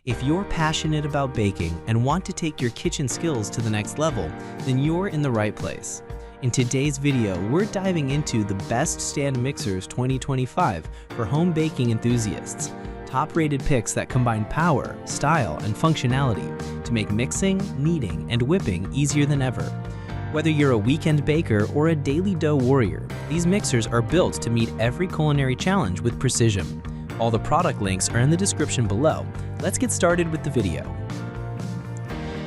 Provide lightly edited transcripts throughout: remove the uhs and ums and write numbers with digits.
If you're passionate about baking and want to take your kitchen skills to the next level, then you're in the right place. In today's video, we're diving into the best stand mixers 2025 for home baking enthusiasts. Top-rated picks that combine power, style, and functionality to make mixing, kneading, and whipping easier than ever. Whether you're a weekend baker or a daily dough warrior, these mixers are built to meet every culinary challenge with precision. All the product links are in the description below. Let's get started with the video.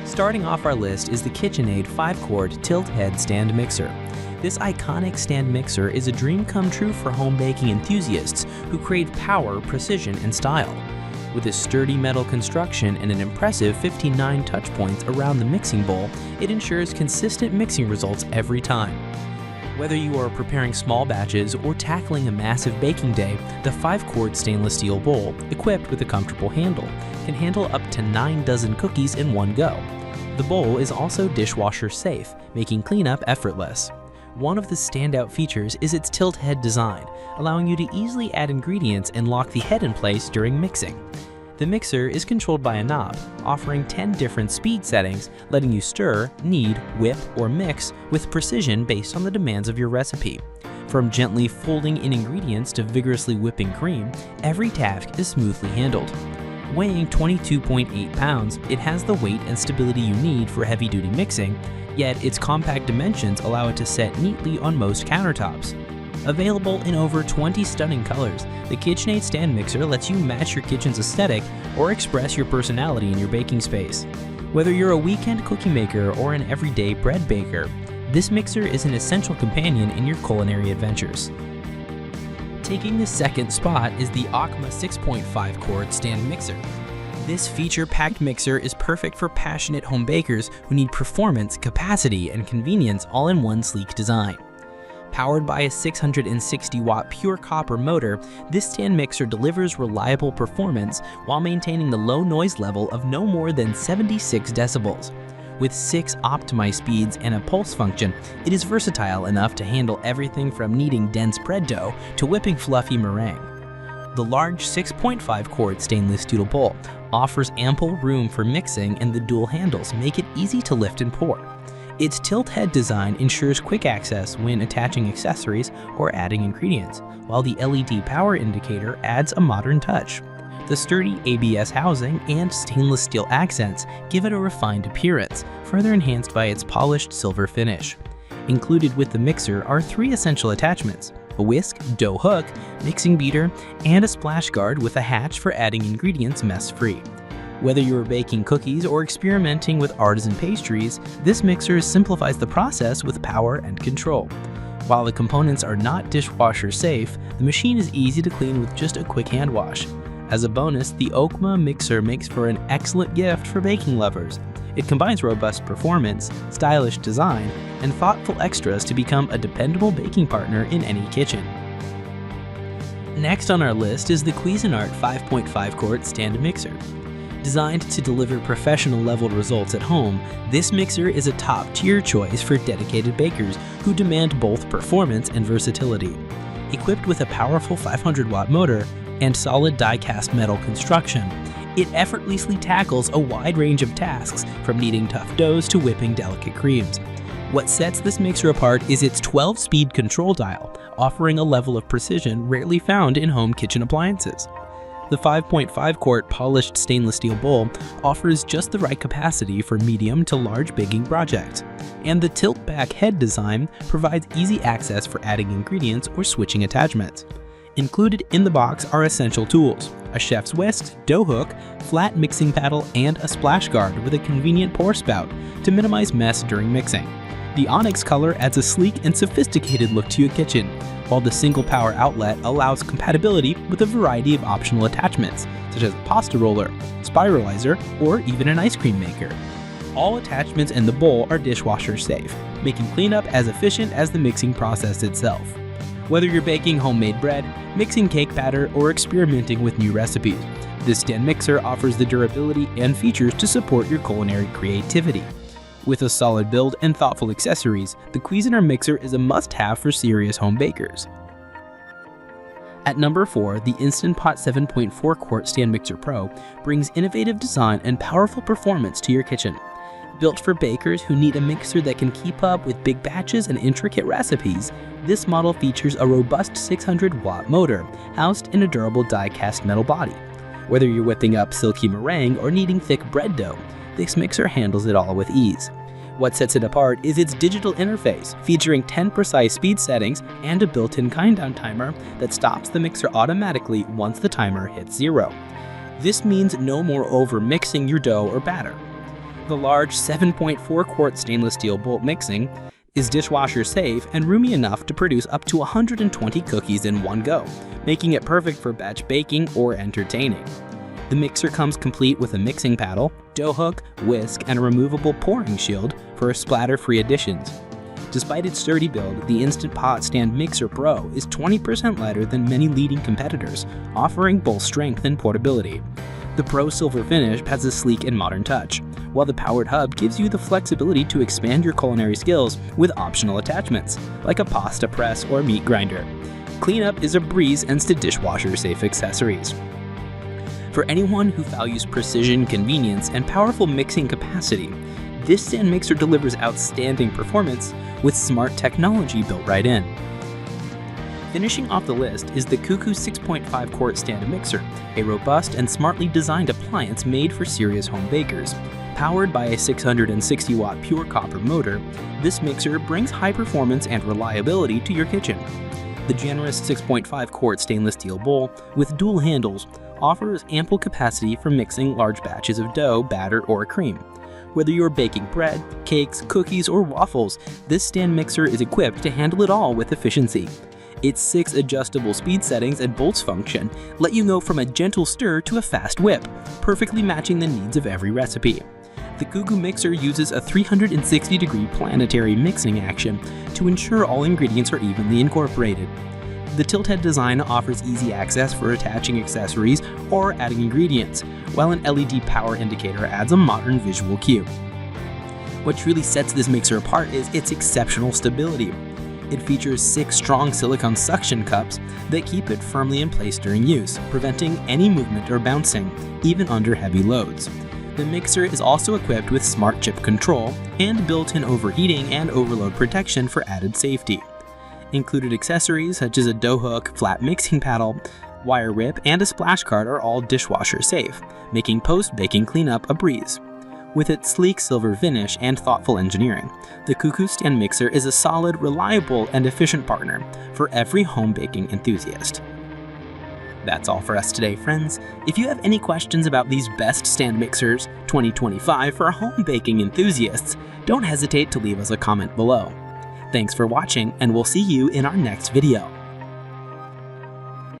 Starting off our list is the KitchenAid 5-quart tilt head stand mixer. This iconic stand mixer is a dream come true for home baking enthusiasts who crave power, precision, and style. With a sturdy metal construction and an impressive 59 touch points around the mixing bowl, it ensures consistent mixing results every time. Whether you are preparing small batches or tackling a massive baking day, the 5-quart stainless steel bowl, equipped with a comfortable handle, can handle up to 9 dozen cookies in one go. The bowl is also dishwasher safe, making cleanup effortless. One of the standout features is its tilt head design, allowing you to easily add ingredients and lock the head in place during mixing. The mixer is controlled by a knob, offering 10 different speed settings, letting you stir, knead, whip, or mix with precision based on the demands of your recipe. From gently folding in ingredients to vigorously whipping cream, every task is smoothly handled. Weighing 22.8 pounds, it has the weight and stability you need for heavy-duty mixing, yet its compact dimensions allow it to set neatly on most countertops. Available in over 20 stunning colors, the KitchenAid stand mixer lets you match your kitchen's aesthetic or express your personality in your baking space. Whether you're a weekend cookie maker or an everyday bread baker, this mixer is an essential companion in your culinary adventures. Taking the second spot is the Aucma 6.5-quart stand mixer. This feature-packed mixer is perfect for passionate home bakers who need performance, capacity, and convenience all in one sleek design. Powered by a 660-watt pure copper motor, this stand mixer delivers reliable performance while maintaining the low noise level of no more than 76 decibels. With 6 optimized speeds and a pulse function, it is versatile enough to handle everything from kneading dense bread dough to whipping fluffy meringue. The large 6.5-quart stainless steel bowl offers ample room for mixing, and the dual handles make it easy to lift and pour. Its tilt head design ensures quick access when attaching accessories or adding ingredients, while the LED power indicator adds a modern touch. The sturdy ABS housing and stainless steel accents give it a refined appearance, further enhanced by its polished silver finish. Included with the mixer are 3 essential attachments: a whisk, dough hook, mixing beater, and a splash guard with a hatch for adding ingredients mess-free. Whether you're baking cookies or experimenting with artisan pastries, this mixer simplifies the process with power and control. While the components are not dishwasher safe, the machine is easy to clean with just a quick hand wash. As a bonus, the Aucma mixer makes for an excellent gift for baking lovers. It combines robust performance, stylish design, and thoughtful extras to become a dependable baking partner in any kitchen. Next on our list is the Cuisinart 5.5-quart stand mixer. Designed to deliver professional-level results at home, this mixer is a top-tier choice for dedicated bakers who demand both performance and versatility. Equipped with a powerful 500-watt motor and solid die-cast metal construction, it effortlessly tackles a wide range of tasks, from kneading tough doughs to whipping delicate creams. What sets this mixer apart is its 12-speed control dial, offering a level of precision rarely found in home kitchen appliances. The 5.5-quart polished stainless steel bowl offers just the right capacity for medium to large baking projects, and the tilt-back head design provides easy access for adding ingredients or switching attachments. Included in the box are essential tools: a chef's whisk, dough hook, flat mixing paddle, and a splash guard with a convenient pour spout to minimize mess during mixing. The onyx color adds a sleek and sophisticated look to your kitchen, while the single power outlet allows compatibility with a variety of optional attachments, such as a pasta roller, spiralizer, or even an ice cream maker. All attachments in the bowl are dishwasher safe, making cleanup as efficient as the mixing process itself. Whether you're baking homemade bread, mixing cake batter, or experimenting with new recipes, this stand mixer offers the durability and features to support your culinary creativity. With a solid build and thoughtful accessories, the Cuisinart mixer is a must-have for serious home bakers. At number 4, the Instant Pot 7.4 Quart Stand Mixer Pro brings innovative design and powerful performance to your kitchen. Built for bakers who need a mixer that can keep up with big batches and intricate recipes, this model features a robust 600-watt motor housed in a durable die-cast metal body. Whether you're whipping up silky meringue or kneading thick bread dough, this mixer handles it all with ease. What sets it apart is its digital interface, featuring 10 precise speed settings and a built-in countdown timer that stops the mixer automatically once the timer hits 0. This means no more over-mixing your dough or batter. The large 7.4 quart stainless steel bowl mixing is dishwasher safe and roomy enough to produce up to 120 cookies in one go, making it perfect for batch baking or entertaining. The mixer comes complete with a mixing paddle, dough hook, whisk, and a removable pouring shield for splatter-free additions. Despite its sturdy build, the Instant Pot Stand Mixer Pro is 20% lighter than many leading competitors, offering both strength and portability. The Pro Silver finish has a sleek and modern touch, while the powered hub gives you the flexibility to expand your culinary skills with optional attachments, like a pasta press or meat grinder. Cleanup is a breeze thanks to dishwasher-safe accessories. For anyone who values precision, convenience, and powerful mixing capacity, this stand mixer delivers outstanding performance with smart technology built right in. Finishing off the list is the Kuccu 6.5 quart stand mixer, a robust and smartly designed appliance made for serious home bakers. Powered by a 660-watt pure copper motor, this mixer brings high performance and reliability to your kitchen. The generous 6.5 quart stainless steel bowl with dual handles offers ample capacity for mixing large batches of dough, batter, or cream. Whether you're baking bread, cakes, cookies, or waffles, this stand mixer is equipped to handle it all with efficiency. Its 6 adjustable speed settings and bolts function let you go from a gentle stir to a fast whip, perfectly matching the needs of every recipe. The Kuccu mixer uses a 360-degree planetary mixing action to ensure all ingredients are evenly incorporated. The tilt head design offers easy access for attaching accessories or adding ingredients, while an LED power indicator adds a modern visual cue. What truly sets this mixer apart is its exceptional stability. It features 6 strong silicone suction cups that keep it firmly in place during use, preventing any movement or bouncing, even under heavy loads. The mixer is also equipped with smart chip control and built-in overheating and overload protection for added safety. Included accessories such as a dough hook, flat mixing paddle, wire whip, and a splash guard are all dishwasher safe, making post-baking cleanup a breeze. With its sleek silver finish and thoughtful engineering, the Kuccu stand mixer is a solid, reliable, and efficient partner for every home baking enthusiast. That's all for us today, friends. If you have any questions about these best stand mixers 2025 for home baking enthusiasts, don't hesitate to leave us a comment below. Thanks for watching, and we'll see you in our next video.